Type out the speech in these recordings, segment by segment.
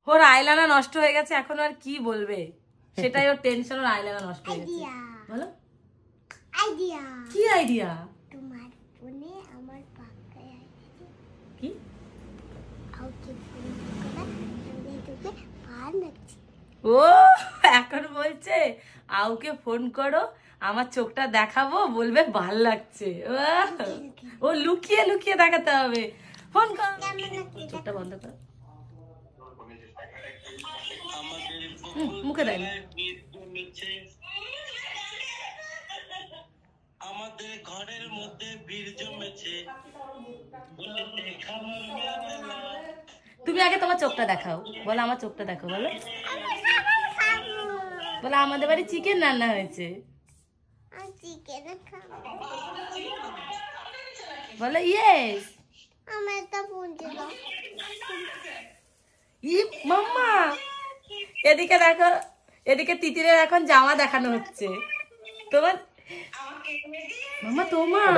ওর আইলানা নষ্ট হয়ে গেছে, এখন আর কি বলবে, সেটাই ওর টেনশন। ওর আইলানা নষ্ট হয়ে গেছে। বলো আইডিয়া। কি আইডিয়া? তোমার ফোনে আমার পাকায় আইডিয়া কি? আউকে ফোন করে আমি তোকে পার নাচ্ছি। ও এখন বলছে আউকে ফোন করো, আমার চোখটা দেখাবো, বলবে ভাল লাগছে। ও লুকিয়ে লুকিয়ে দেখাতে হবে। ফোন কর, চোখটা বন্ধ কর। মুখে দেয় না। আমাদের ঘরের মধ্যে ভিড় জমেছে। তুমি আগে তোমার চোখটা দেখাও, বলো আমার চোখটা দেখো, বলো বলো আমাদের বাড়ি চিকেন রান্না হয়েছে, বলো ইয়েস। আমার একটা ফোন ছিল। ই মাম্মা, এদিকে দেখো, এদিকে তিতিরের এখন জামা দেখানো হচ্ছে। তোমার মাম্মা, তোমার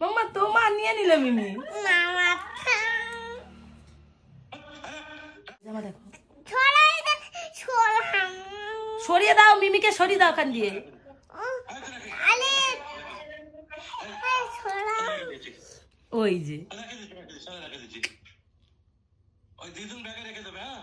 মাম্মা তোমার নিয়ে নিল মিমি। জামা দেখো, সরিয়ে দাও মিমিকে, সরিয়ে দাও ওখান দিয়ে। ওই যে ওই দিদুন ব্যাগে রেখে দেবে। হ্যাঁ